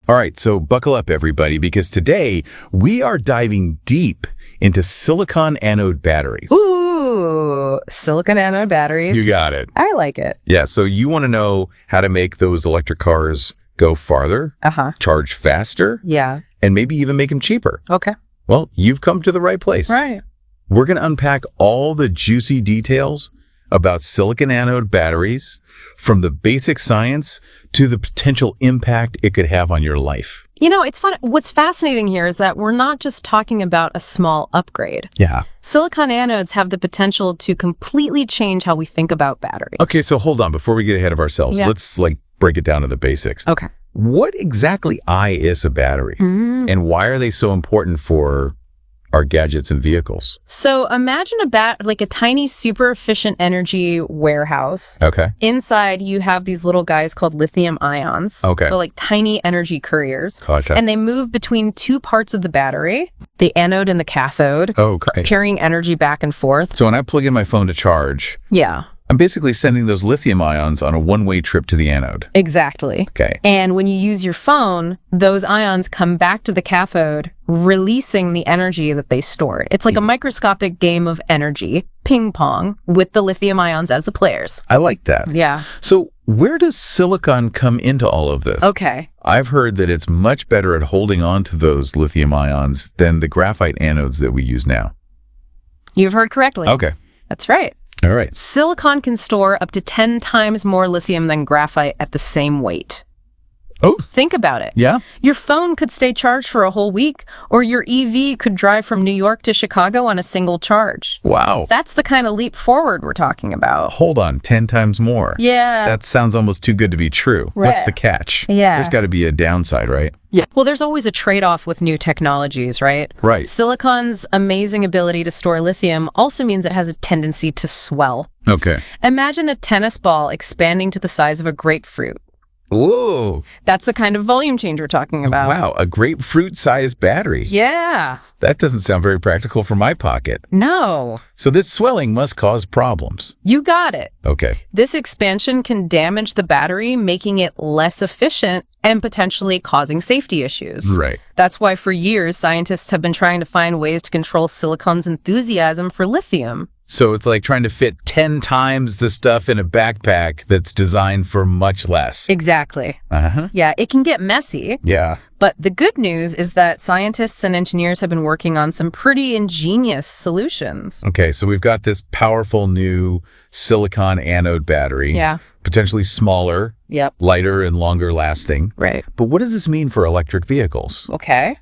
All right, so buckle up, everybody, because today we are diving deep into silicon anode batteries. Ooh, silicon anode batteries. You got it. I like it. Yeah, so you want to know how to make those electric cars go farther, charge faster, and maybe even make them cheaper. Okay. Well, you've come to the right place. Right. We're going to unpack all the juicy details about silicon anode batteries, from the basic science to the potential impact it could have on your life. You know, it's fun. What's fascinating here is that we're not just talking about a small upgrade. Yeah. Silicon anodes have the potential to completely change how we think about batteries. Okay, so hold on. Before we get ahead of ourselves, let's break it down to the basics. Okay. What exactly is a battery? And why are they so important for our gadgets and vehicles? So imagine like a tiny, super efficient energy warehouse. Okay. Inside, you have these little guys called lithium ions. Okay. They're like tiny energy couriers. Gotcha. And they move between two parts of the battery, the anode and the cathode, Okay. carrying energy back and forth. So when I plug in my phone to charge, Yeah. I'm basically sending those lithium ions on a one-way trip to the anode. Exactly. Okay. And when you use your phone, those ions come back to the cathode, releasing the energy that they stored. It's like a microscopic game of energy, ping pong, with the lithium ions as the players. I like that. Yeah. So where does silicon come into all of this? Okay. I've heard that it's much better at holding on to those lithium ions than the graphite anodes that we use now. You've heard correctly. Okay. That's right. All right. Silicon can store up to 10 times more lithium than graphite at the same weight. Oh. Think about it. Yeah? Your phone could stay charged for a whole week, or your EV could drive from New York to Chicago on a single charge. Wow. That's the kind of leap forward we're talking about. Hold on, 10 times more. Yeah. That sounds almost too good to be true. Right. What's the catch? Yeah. There's got to be a downside, right? Yeah. Well, there's always a trade-off with new technologies, right? Right. Silicon's amazing ability to store lithium also means it has a tendency to swell. Okay. Imagine a tennis ball expanding to the size of a grapefruit. Whoa. That's the kind of volume change we're talking about. Wow, a grapefruit-sized battery. Yeah. That doesn't sound very practical for my pocket. No. So this swelling must cause problems. You got it. Okay. This expansion can damage the battery, making it less efficient and potentially causing safety issues. Right. That's why for years, scientists have been trying to find ways to control silicon's enthusiasm for lithium. So it's like trying to fit 10 times the stuff in a backpack that's designed for much less. Exactly. Uh-huh. Yeah, it can get messy. Yeah. But the good news is that scientists and engineers have been working on some pretty ingenious solutions. Okay, so we've got this powerful new silicon anode battery. Yeah. Potentially smaller, Yep. lighter, and longer lasting. Right. But what does this mean for electric vehicles? Okay.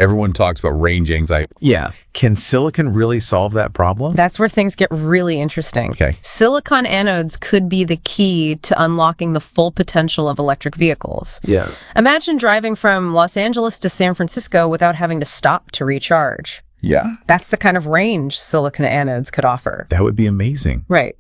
Everyone talks about range anxiety. Yeah. Can silicon really solve that problem? That's where things get really interesting. Okay. Silicon anodes could be the key to unlocking the full potential of electric vehicles. Yeah. Imagine driving from Los Angeles to San Francisco without having to stop to recharge. Yeah. That's the kind of range silicon anodes could offer. That would be amazing. Right.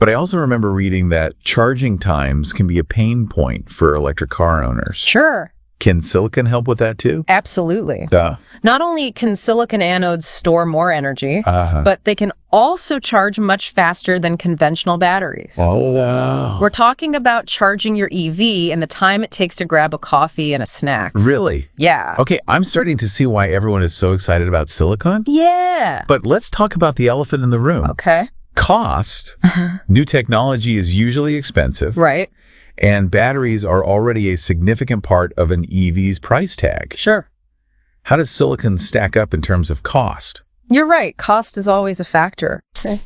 But I also remember reading that charging times can be a pain point for electric car owners. Sure. Can silicon help with that too? Absolutely. Duh. Not only can silicon anodes store more energy, Uh-huh. but they can also charge much faster than conventional batteries. Oh, wow. We're talking about charging your EV and the time it takes to grab a coffee and a snack. Really? Yeah. Okay, I'm starting to see why everyone is so excited about silicon. Yeah. But let's talk about the elephant in the room. Okay. Cost. New technology is usually expensive. Right. And batteries are already a significant part of an EV's price tag. Sure. How does silicon stack up in terms of cost? You're right. Cost is always a factor. Okay.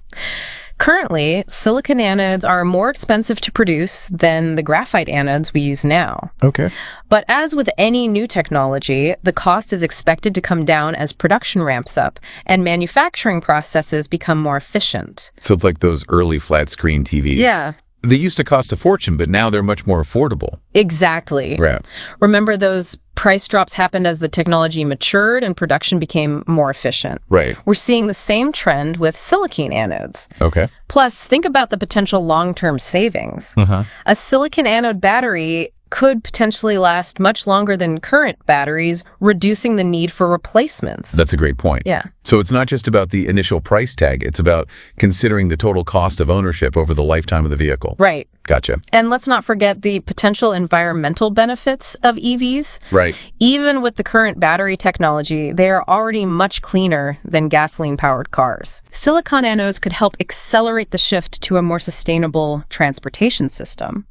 Currently, silicon anodes are more expensive to produce than the graphite anodes we use now. Okay. But as with any new technology, the cost is expected to come down as production ramps up and manufacturing processes become more efficient. So it's like those early flat screen TVs. Yeah. They used to cost a fortune, but now they're much more affordable. Exactly. Right. Remember, those price drops happened as the technology matured and production became more efficient. Right. We're seeing the same trend with silicon anodes. Okay. Plus, think about the potential long-term savings. Uh-huh. A silicon anode battery could potentially last much longer than current batteries, reducing the need for replacements. That's a great point. Yeah. So it's not just about the initial price tag. It's about considering the total cost of ownership over the lifetime of the vehicle. Right. Gotcha. And let's not forget the potential environmental benefits of EVs. Right. Even with the current battery technology, they are already much cleaner than gasoline-powered cars. Silicon anodes could help accelerate the shift to a more sustainable transportation system.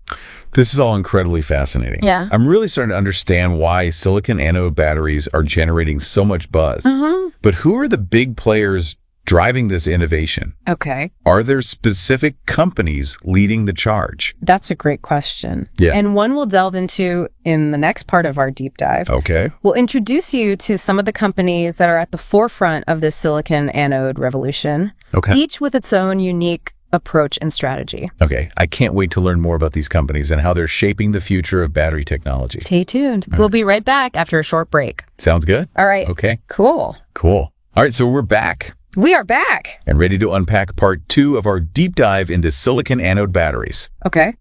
This is all incredibly fascinating. Yeah. I'm really starting to understand why silicon anode batteries are generating so much buzz. But who are the big players driving this innovation? Okay. Are there specific companies leading the charge? That's a great question. Yeah. And one we'll delve into in the next part of our deep dive. Okay. We'll introduce you to some of the companies that are at the forefront of this silicon anode revolution, Okay. each with its own unique approach and strategy. Okay. I can't wait to learn more about these companies and how they're shaping the future of battery technology. Stay tuned. We'll be right back after a short break. Sounds good? All right. Okay. Cool. Cool. All right. So we're back We are back. and ready to unpack part 2 of our deep dive into silicon anode batteries. Okay.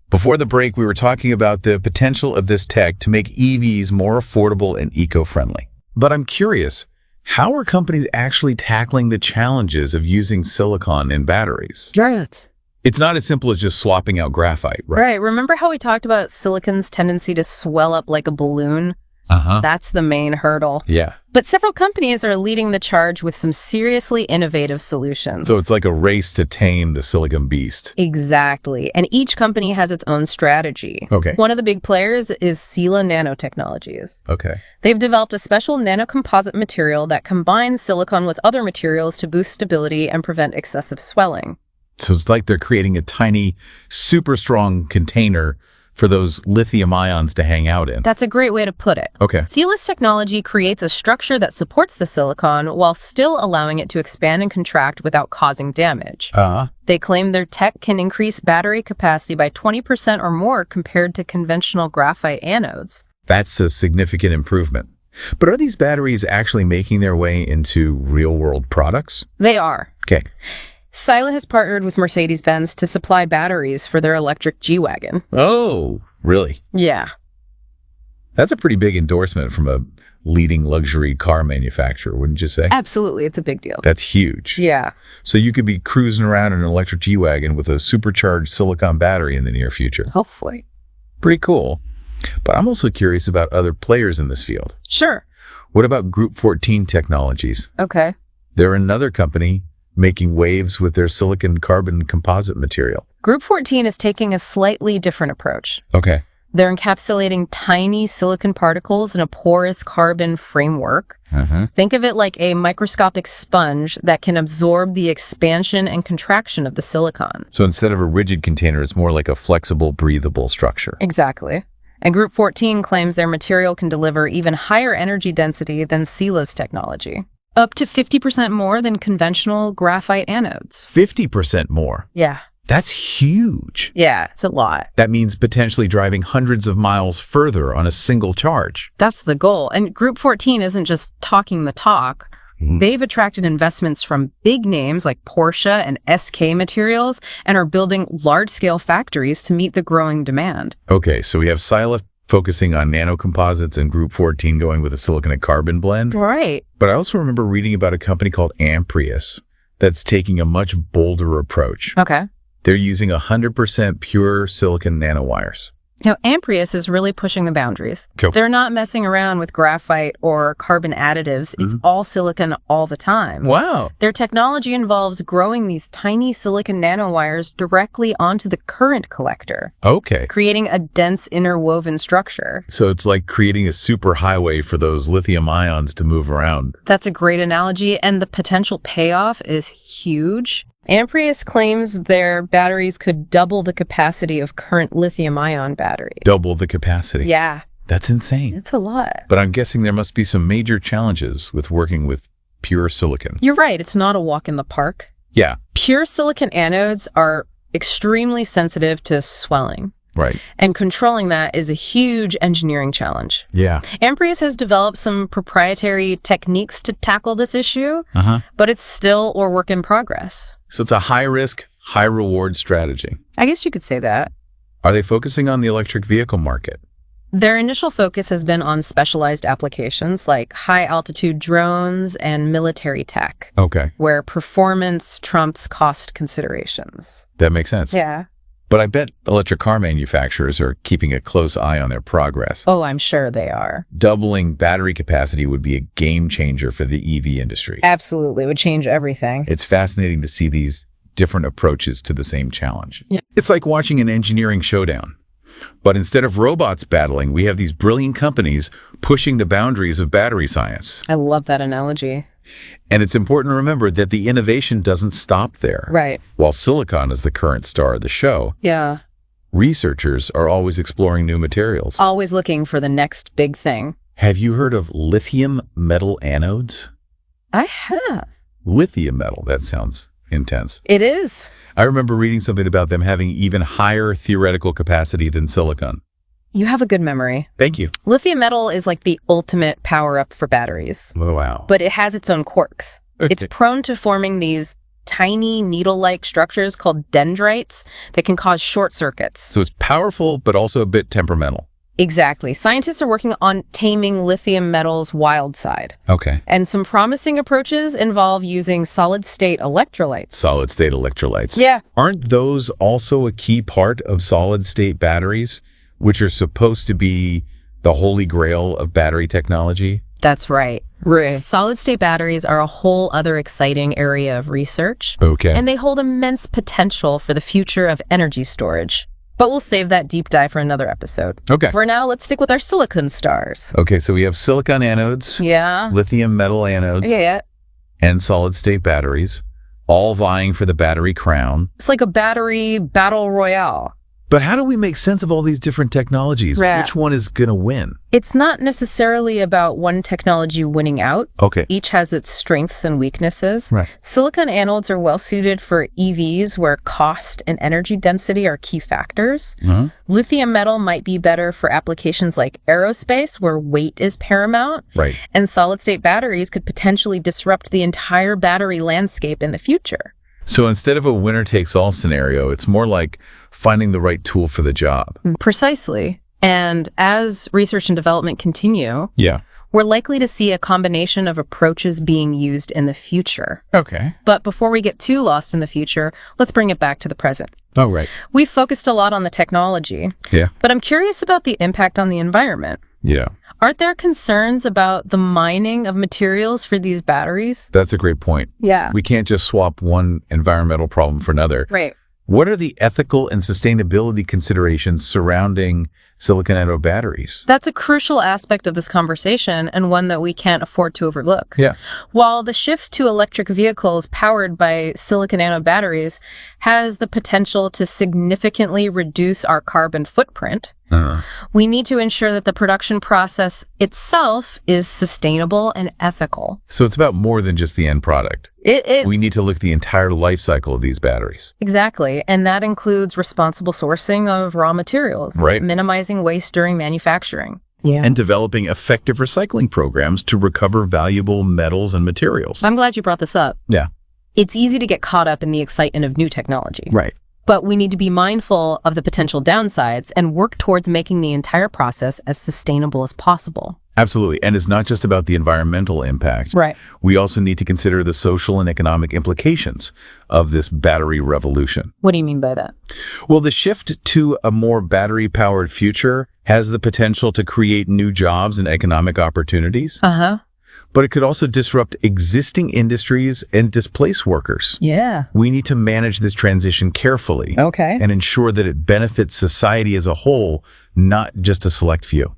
Before the break, we were talking about the potential of this tech to make EVs more affordable and eco-friendly. But I'm curious, how are companies actually tackling the challenges of using silicon in batteries? Right. It's not as simple as just swapping out graphite, right? Right. Remember how we talked about silicon's tendency to swell up like a balloon? Uh-huh. That's the main hurdle. Yeah. But several companies are leading the charge with some seriously innovative solutions. So it's like a race to tame the silicon beast. Exactly. And each company has its own strategy. Okay. One of the big players is Sila Nanotechnologies. Okay. They've developed a special nanocomposite material that combines silicon with other materials to boost stability and prevent excessive swelling. So it's like they're creating a tiny, super strong container for those lithium ions to hang out in. That's a great way to put it. Okay. Sila's technology creates a structure that supports the silicon while still allowing it to expand and contract without causing damage. Uh-huh. They claim their tech can increase battery capacity by 20% or more compared to conventional graphite anodes. That's a significant improvement. But are these batteries actually making their way into real-world products? They are. Okay. Sila has partnered with Mercedes-Benz to supply batteries for their electric G-Wagon. Oh, really? Yeah. That's a pretty big endorsement from a leading luxury car manufacturer, wouldn't you say? Absolutely. It's a big deal. That's huge. Yeah. So you could be cruising around in an electric G-Wagon with a supercharged silicon battery in the near future. Hopefully. Pretty cool. But I'm also curious about other players in this field. Sure. What about Group 14 Technologies? Okay. They're another company making waves with their silicon carbon composite material. Group 14 is taking a slightly different approach. Okay. They're encapsulating tiny silicon particles in a porous carbon framework. Uh-huh. Think of it like a microscopic sponge that can absorb the expansion and contraction of the silicon. So instead of a rigid container, it's more like a flexible, breathable structure. Exactly. And Group 14 claims their material can deliver even higher energy density than Sila's technology. Up to 50% more than conventional graphite anodes. 50% more. Yeah. That's huge. Yeah, it's a lot. That means potentially driving hundreds of miles further on a single charge. That's the goal. And Group 14 isn't just talking the talk. Mhm. They've attracted investments from big names like Porsche and SK Materials and are building large-scale factories to meet the growing demand. Okay, so we have Sila focusing on nanocomposites and Group 14 going with a silicon and carbon blend. Right. But I also remember reading about a company called Amprius that's taking a much bolder approach. Okay. They're using 100% pure silicon nanowires. Now, Amprius is really pushing the boundaries. Cool. They're not messing around with graphite or carbon additives. It's all silicon all the time. Wow. Their technology involves growing these tiny silicon nanowires directly onto the current collector, Okay. creating a dense interwoven structure. So it's like creating a super highway for those lithium ions to move around. That's a great analogy, and the potential payoff is huge. Amprius claims their batteries could double the capacity of current lithium-ion batteries. Double the capacity. Yeah, That's insane. it's a lot. But I'm guessing there must be some major challenges with working with pure silicon. You're right, it's not a walk in the park. Yeah, Pure silicon anodes are extremely sensitive to swelling, right. and controlling that is a huge engineering challenge. Yeah. Amprius has developed some proprietary techniques to tackle this issue, Uh-huh. but it's still a work in progress. So it's a high-risk, high-reward strategy. I guess you could say that. Are they focusing on the electric vehicle market? Their initial focus has been on specialized applications like high-altitude drones and military tech, Okay, where performance trumps cost considerations. that makes sense. Yeah. But I bet electric car manufacturers are keeping a close eye on their progress. Oh, I'm sure they are. Doubling battery capacity would be a game changer for the EV industry. Absolutely. It would change everything. It's fascinating to see these different approaches to the same challenge. Yeah. It's like watching an engineering showdown. But instead of robots battling, we have these brilliant companies pushing the boundaries of battery science. I love that analogy. And it's important to remember that the innovation doesn't stop there. Right. While silicon is the current star of the show, Yeah. researchers are always exploring new materials. Always looking for the next big thing. Have you heard of lithium metal anodes? I have. Lithium metal, that sounds intense. It is. I remember reading something about them having even higher theoretical capacity than silicon. You have a good memory. Thank you. Lithium metal is like the ultimate power-up for batteries, Oh, wow. but it has its own quirks. It's prone to forming these tiny needle-like structures called dendrites that can cause short circuits. So it's powerful, but also a bit temperamental. Exactly. Scientists are working on taming lithium metal's wild side. Okay. And some promising approaches involve using solid-state electrolytes. Solid-state electrolytes. Yeah. Aren't those also a key part of solid-state batteries, which are supposed to be the holy grail of battery technology? That's right. Right. Solid-state batteries are a whole other exciting area of research. Okay. And they hold immense potential for the future of energy storage. But we'll save that deep dive for another episode. Okay. For now, let's stick with our silicon stars. Okay, so we have silicon anodes, Yeah. lithium metal anodes, Yeah. and solid-state batteries, all vying for the battery crown. It's like a battery battle royale. But how do we make sense of all these different technologies? Right. Which one is going to win? It's not necessarily about one technology winning out. Okay. Each has its strengths and weaknesses. Right. Silicon anodes are well suited for EVs where cost and energy density are key factors. Uh-huh. Lithium metal might be better for applications like aerospace where weight is paramount. Right. And solid-state batteries could potentially disrupt the entire battery landscape in the future. So instead of a winner-takes-all scenario, it's more like finding the right tool for the job. Precisely. And as research and development continue, Yeah. we're likely to see a combination of approaches being used in the future. Okay. But before we get too lost in the future, let's bring it back to the present. Oh, right. We've focused a lot on the technology, Yeah. but I'm curious about the impact on the environment. Yeah. Aren't there concerns about the mining of materials for these batteries? That's a great point. Yeah. We can't just swap one environmental problem for another. Right. What are the ethical and sustainability considerations surrounding silicon anode batteries? That's a crucial aspect of this conversation and one that we can't afford to overlook. Yeah. While the shift to electric vehicles powered by silicon anode batteries has the potential to significantly reduce our carbon footprint, we need to ensure that the production process itself is sustainable and ethical. So it's about more than just the end product. It's We need to look at the entire life cycle of these batteries. exactly, and that includes responsible sourcing of raw materials, Right. minimizing waste during manufacturing. Yeah. And developing effective recycling programs to recover valuable metals and materials. I'm glad you brought this up. Yeah. It's easy to get caught up in the excitement of new technology. Right. But we need to be mindful of the potential downsides and work towards making the entire process as sustainable as possible. Absolutely. And it's not just about the environmental impact. Right. We also need to consider the social and economic implications of this battery revolution. What do you mean by that? Well, the shift to a more battery-powered future has the potential to create new jobs and economic opportunities, Uh-huh. but it could also disrupt existing industries and displace workers. Yeah. We need to manage this transition carefully Okay. and ensure that it benefits society as a whole, not just a select few.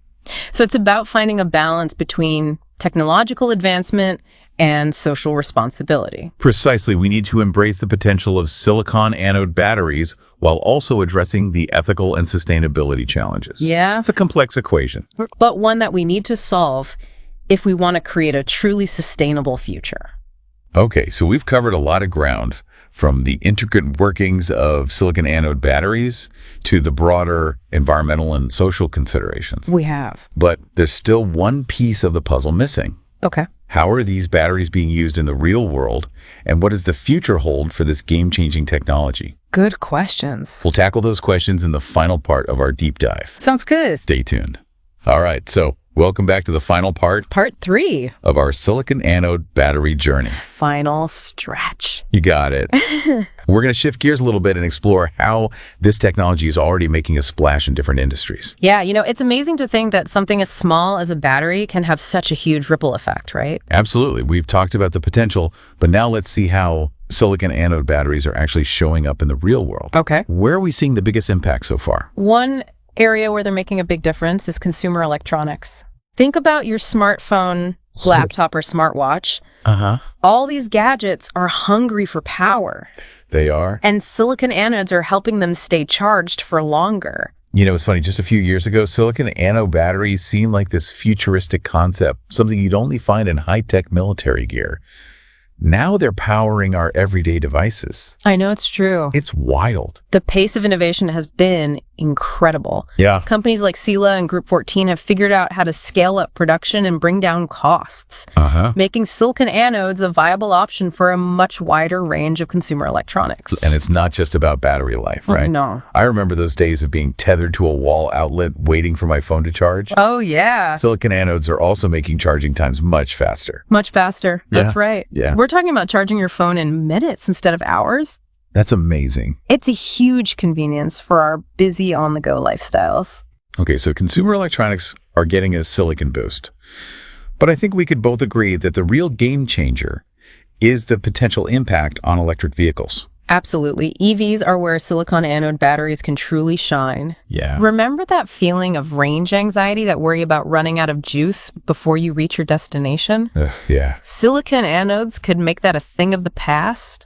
So it's about finding a balance between technological advancement and social responsibility. Precisely, we need to embrace the potential of silicon anode batteries while also addressing the ethical and sustainability challenges. Yeah. It's a complex equation. But one that we need to solve if we want to create a truly sustainable future. Okay, so we've covered a lot of ground, from the intricate workings of silicon anode batteries to the broader environmental and social considerations. We have. But there's still one piece of the puzzle missing. Okay. How are these batteries being used in the real world, and what does the future hold for this game-changing technology? Good questions. We'll tackle those questions in the final part of our deep dive. Sounds good. Stay tuned. All right, so welcome back to the final part Part 3. of our silicon anode battery journey. Final stretch. You got it. We're going to shift gears a little bit and explore how this technology is already making a splash in different industries. Yeah, it's amazing to think that something as small as a battery can have such a huge ripple effect, right? Absolutely. We've talked about the potential, but now let's see how silicon anode batteries are actually showing up in the real world. Okay. Where are we seeing the biggest impact so far? One area where they're making a big difference is consumer electronics. Think about your smartphone, laptop, or smartwatch. All these gadgets are hungry for power. They are. And silicon anodes are helping them stay charged for longer. It's funny, just a few years ago, silicon anode batteries seemed like this futuristic concept, something you'd only find in high-tech military gear. Now they're powering our everyday devices. I know it's true. It's wild. The pace of innovation has been incredible. Yeah. Companies like Sila and Group 14 have figured out how to scale up production and bring down costs, making silicon anodes a viable option for a much wider range of consumer electronics. And it's not just about battery life, right? No. I remember those days of being tethered to a wall outlet waiting for my phone to charge. Oh, yeah. Silicon anodes are also making charging times much faster. Much faster. That's Yeah. right. Yeah. We're talking about charging your phone in minutes instead of hours. That's amazing. It's a huge convenience for our busy on-the-go lifestyles. Okay, so consumer electronics are getting a silicon boost. But I think we could both agree that the real game changer is the potential impact on electric vehicles. Absolutely. EVs are where silicon anode batteries can truly shine. Yeah. Remember that feeling of range anxiety, that worry about running out of juice before you reach your destination? Yeah. Silicon anodes could make that a thing of the past.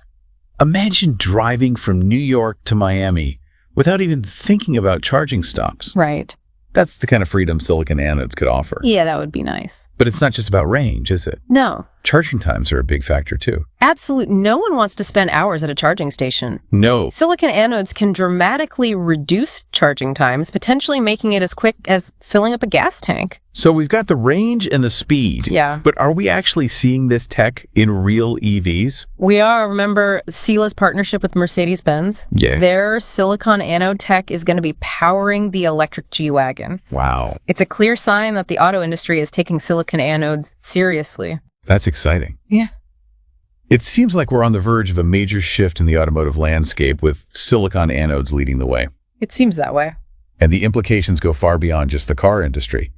Imagine driving from New York to Miami without even thinking about charging stops. Right. That's the kind of freedom silicon anodes could offer. Yeah, that would be nice. But it's not just about range, is it? No. Charging times are a big factor too. Absolutely. No one wants to spend hours at a charging station. No. Silicon anodes can dramatically reduce charging times, potentially making it as quick as filling up a gas tank. So we've got the range and the speed. Yeah. But are we actually seeing this tech in real EVs? We are. Remember Sila's partnership with Mercedes-Benz? Yeah. Their silicon anode tech is going to be powering the electric G-Wagon. Wow. It's a clear sign that the auto industry is taking silicon anodes seriously. That's exciting. Yeah. It seems like we're on the verge of a major shift in the automotive landscape with silicon anodes leading the way. It seems that way. And the implications go far beyond just the car industry.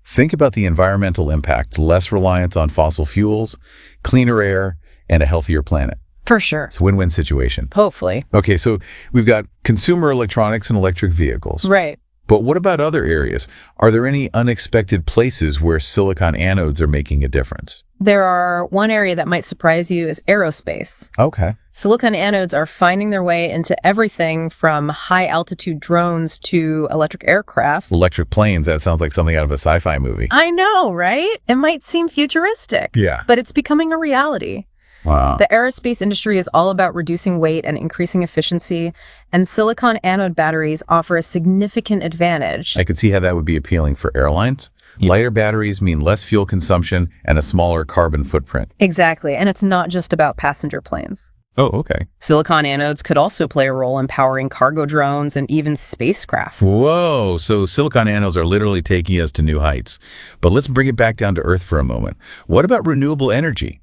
Think about the environmental impact, less reliance on fossil fuels, cleaner air, and a healthier planet. For sure. It's a win-win situation. Hopefully. Okay, so we've got consumer electronics and electric vehicles. Right. But what about other areas? Are there any unexpected places where silicon anodes are making a difference? There are one area that might surprise you is aerospace. Okay. Silicon anodes are finding their way into everything from high-altitude drones to electric aircraft. Electric planes, that sounds like something out of a sci-fi movie. I know, right? It might seem futuristic. Yeah. But it's becoming a reality. Wow. The aerospace industry is all about reducing weight and increasing efficiency, and silicon anode batteries offer a significant advantage. I could see how that would be appealing for airlines. Lighter batteries mean less fuel consumption and a smaller carbon footprint. Exactly, and it's not just about passenger planes. Oh, okay. Silicon anodes could also play a role in powering cargo drones and even spacecraft. Whoa, so silicon anodes are literally taking us to new heights. But let's bring it back down to earth for a moment. What about renewable energy?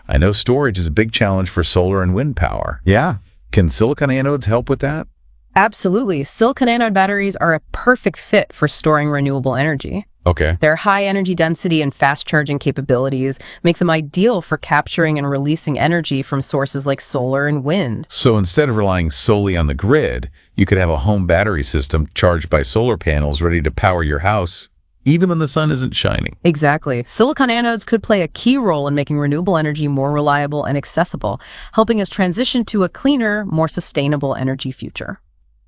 I know storage is a big challenge for solar and wind power. Yeah. Can silicon anodes help with that? Absolutely. Silicon anode batteries are a perfect fit for storing renewable energy. Okay. Their high energy density and fast charging capabilities make them ideal for capturing and releasing energy from sources like solar and wind. So instead of relying solely on the grid, you could have a home battery system charged by solar panels ready to power your house, even when the sun isn't shining. Exactly. Silicon anodes could play a key role in making renewable energy more reliable and accessible, helping us transition to a cleaner, more sustainable energy future.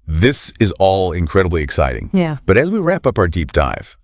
This is all incredibly exciting. Yeah. But as we wrap up our deep dive,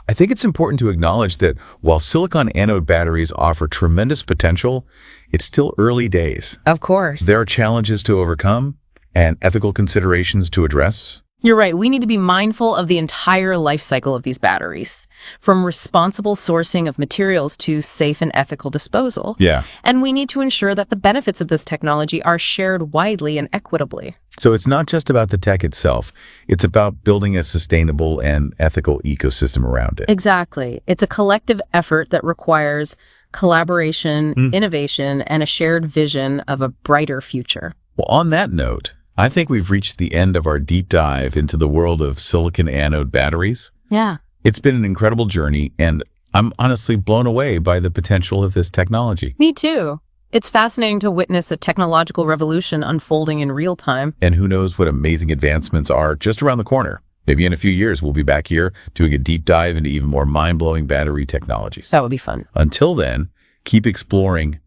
I think it's important to acknowledge that while silicon anode batteries offer tremendous potential, it's still early days. Of course. There are challenges to overcome and ethical considerations to address. You're right. We need to be mindful of the entire life cycle of these batteries, from responsible sourcing of materials to safe and ethical disposal. Yeah. And we need to ensure that the benefits of this technology are shared widely and equitably. So it's not just about the tech itself. It's about building a sustainable and ethical ecosystem around it. Exactly. It's a collective effort that requires collaboration, innovation, and a shared vision of a brighter future. Well, on that note, I think we've reached the end of our deep dive into the world of silicon anode batteries. Yeah. It's been an incredible journey, and I'm honestly blown away by the potential of this technology. Me too. It's fascinating to witness a technological revolution unfolding in real time. And who knows what amazing advancements are just around the corner. Maybe in a few years, we'll be back here doing a deep dive into even more mind-blowing battery technologies. That would be fun. Until then, keep exploring,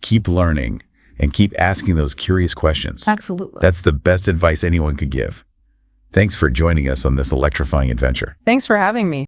keep learning, and keep asking those curious questions. Absolutely. That's the best advice anyone could give. Thanks for joining us on this electrifying adventure. Thanks for having me.